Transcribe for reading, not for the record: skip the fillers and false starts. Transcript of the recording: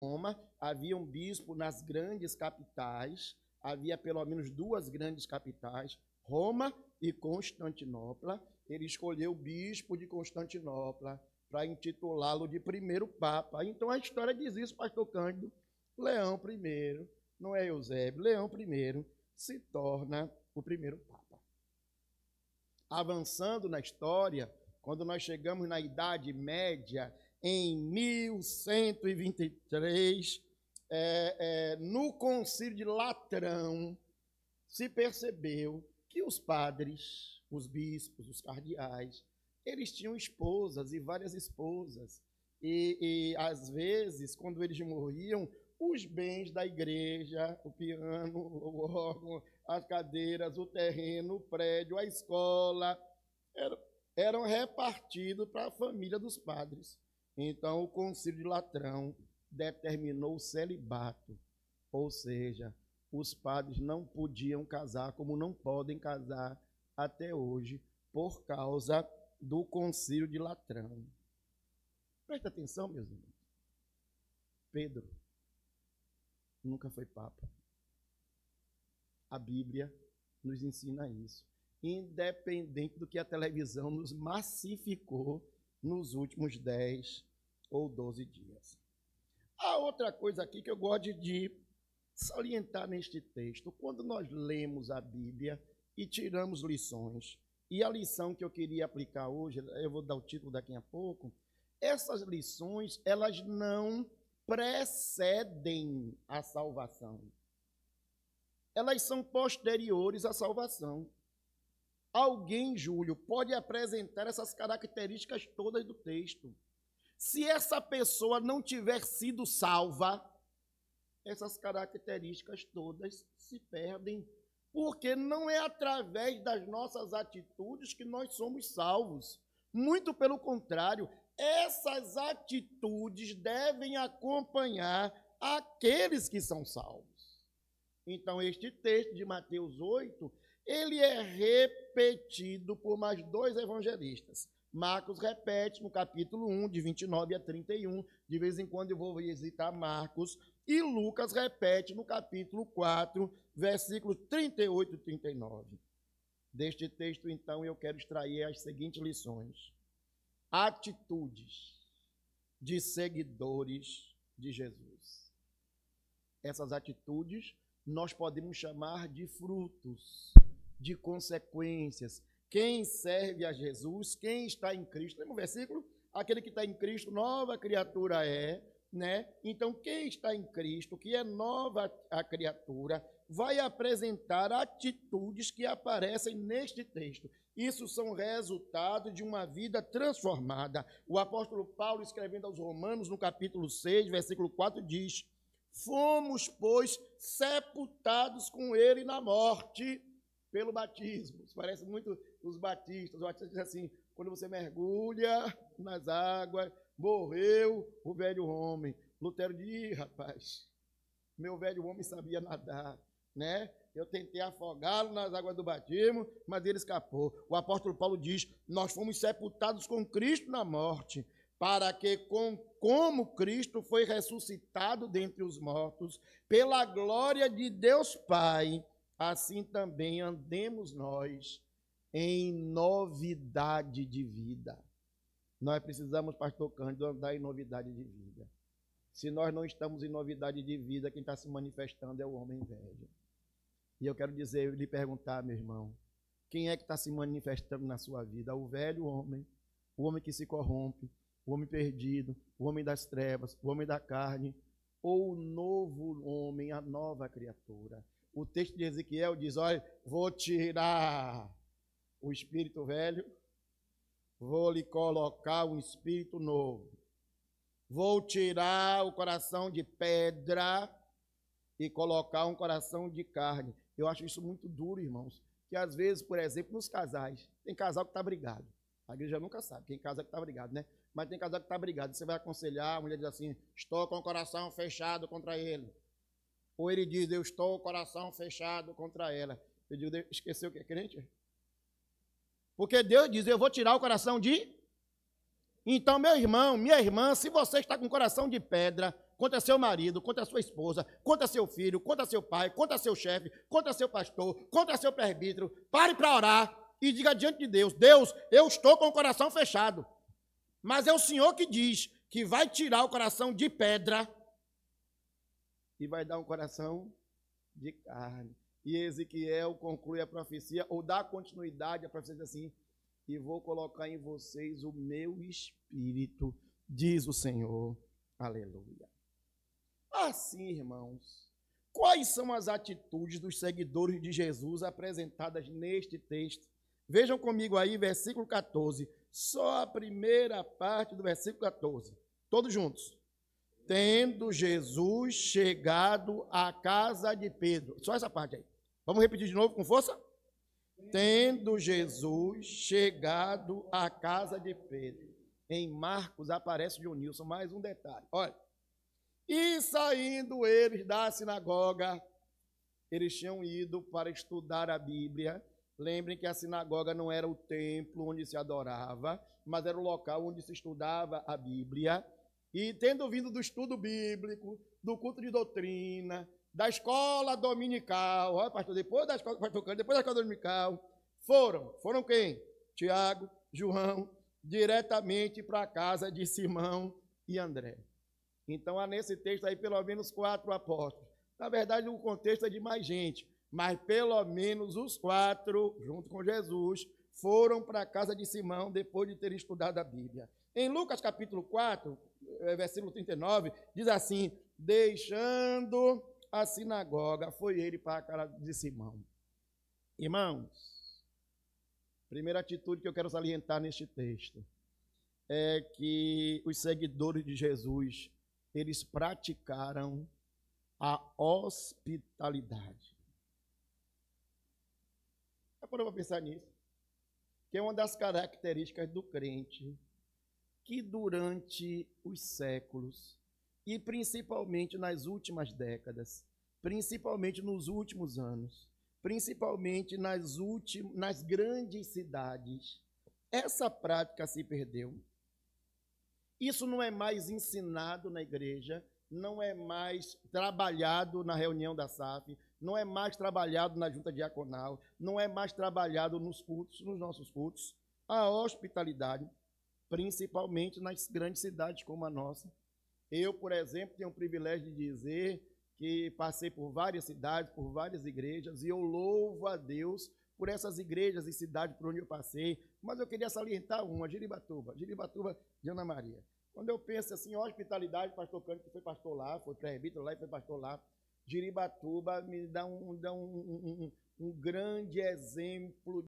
Roma, havia um bispo nas grandes capitais, havia pelo menos duas grandes capitais, Roma e Constantinopla. Ele escolheu o bispo de Constantinopla para intitulá-lo de primeiro papa. Então a história diz isso, pastor Cândido. Leão I, não é Eusébio, Leão I se torna o primeiro papa. Avançando na história, quando nós chegamos na Idade Média, em 1123, no Concílio de Latrão, se percebeu que os padres, os bispos, os cardeais, eles tinham esposas e várias esposas. E às vezes, quando eles morriam, os bens da igreja, o piano, o órgão, as cadeiras, o terreno, o prédio, a escola, eram repartidos para a família dos padres. Então, o Concílio de Latrão determinou o celibato, ou seja, os padres não podiam casar, como não podem casar até hoje, por causa do Concílio de Latrão. Presta atenção, meus irmãos. Pedro nunca foi papa. A Bíblia nos ensina isso, independente do que a televisão nos massificou nos últimos 10 ou 12 dias. Há outra coisa aqui que eu gosto de salientar neste texto. Quando nós lemos a Bíblia e tiramos lições, e a lição que eu queria aplicar hoje, eu vou dar o título daqui a pouco, essas lições, elas não precedem a salvação. Elas são posteriores à salvação. Alguém, Júlio, pode apresentar essas características todas do texto. Se essa pessoa não tiver sido salva, essas características todas se perdem, porque não é através das nossas atitudes que nós somos salvos. Muito pelo contrário, essas atitudes devem acompanhar aqueles que são salvos. Então, este texto de Mateus 8, ele é repetido por mais dois evangelistas. Marcos repete no capítulo 1, de 29 a 31, de vez em quando eu vou visitar Marcos, e Lucas repete no capítulo 4, versículos 38 e 39. Deste texto, então, eu quero extrair as seguintes lições. Atitudes de seguidores de Jesus. Essas atitudes nós podemos chamar de frutos, de consequências. Quem serve a Jesus, quem está em Cristo, lembra o versículo? Aquele que está em Cristo, nova criatura é, né? Então, quem está em Cristo, que é nova a criatura, vai apresentar atitudes que aparecem neste texto. Isso são resultado de uma vida transformada. O apóstolo Paulo, escrevendo aos Romanos, no capítulo 6, versículo 4, diz: fomos, pois, sepultados com ele na morte pelo batismo. Isso parece muito os batistas. O batista diz assim: quando você mergulha nas águas, morreu o velho homem. Lutero diz: rapaz, meu velho homem sabia nadar, né? Eu tentei afogá-lo nas águas do batismo, mas ele escapou. O apóstolo Paulo diz: nós fomos sepultados com Cristo na morte, para que, como Cristo foi ressuscitado dentre os mortos, pela glória de Deus Pai, assim também andemos nós em novidade de vida. Nós precisamos, pastor Cândido, andar em novidade de vida. Se nós não estamos em novidade de vida, quem está se manifestando é o homem velho. E eu quero dizer, lhe perguntar, meu irmão, quem é que está se manifestando na sua vida? O velho homem, o homem que se corrompe, o homem perdido, o homem das trevas, o homem da carne, ou o novo homem, a nova criatura? O texto de Ezequiel diz: olha, vou tirar o espírito velho, vou lhe colocar um espírito novo. Vou tirar o coração de pedra e colocar um coração de carne. Eu acho isso muito duro, irmãos, que às vezes, por exemplo, nos casais, tem casal que está brigado. A igreja nunca sabe quem casa que está brigado, né? Mas tem casal que está brigado. Você vai aconselhar, a mulher diz assim: estou com o coração fechado contra ele. Ou ele diz: eu estou com o coração fechado contra ela. Eu digo: esqueceu o que é crente? Porque Deus diz: eu vou tirar o coração de... Então, meu irmão, minha irmã, se você está com o coração de pedra, contra seu marido, contra sua esposa, contra seu filho, contra seu pai, contra seu chefe, contra seu pastor, contra seu presbítero. Pare para orar e diga diante de Deus: Deus, eu estou com o coração fechado, mas é o Senhor que diz que vai tirar o coração de pedra e vai dar um coração de carne. E Ezequiel conclui a profecia, ou dá continuidade à profecia, assim: e vou colocar em vocês o meu espírito, diz o Senhor. Aleluia. Assim, irmãos, quais são as atitudes dos seguidores de Jesus apresentadas neste texto? Vejam comigo aí, versículo 14, só a primeira parte do versículo 14, todos juntos. Tendo Jesus chegado à casa de Pedro. Só essa parte aí. Vamos repetir de novo com força? Tendo Jesus chegado à casa de Pedro. Em Marcos aparece Dionilson, mais um detalhe. Olha. E saindo eles da sinagoga, eles tinham ido para estudar a Bíblia. Lembrem que a sinagoga não era o templo onde se adorava, mas era o local onde se estudava a Bíblia. E tendo vindo do estudo bíblico, do culto de doutrina, da escola dominical, olha, pastor, depois da escola dominical, foram quem? Tiago, João, diretamente para a casa de Simão e André. Então, há nesse texto aí pelo menos 4 apóstolos. Na verdade, o contexto é de mais gente, mas pelo menos os 4, junto com Jesus, foram para a casa de Simão depois de terem estudado a Bíblia. Em Lucas capítulo 4, versículo 39, diz assim: deixando a sinagoga, foi ele para a casa de Simão. Irmãos, primeira atitude que eu quero salientar neste texto é que os seguidores de Jesus, eles praticaram a hospitalidade. Agora eu vou pensar nisso, que é uma das características do crente, que durante os séculos, e principalmente nas últimas décadas, principalmente nos últimos anos, principalmente nas grandes cidades, essa prática se perdeu. Isso não é mais ensinado na igreja, não é mais trabalhado na reunião da SAF, não é mais trabalhado na junta diaconal, não é mais trabalhado nos cultos, nos nossos cultos. A hospitalidade, principalmente nas grandes cidades como a nossa. Eu, por exemplo, tenho o privilégio de dizer que passei por várias cidades, por várias igrejas, e eu louvo a Deus por essas igrejas e cidades por onde eu passei, mas eu queria salientar uma, Jiribatuba de Ana Maria. Quando eu penso assim, hospitalidade, pastor Cândido, que foi pastor lá, foi presbítero lá e foi pastor lá, Jiribatuba me dá um grande exemplo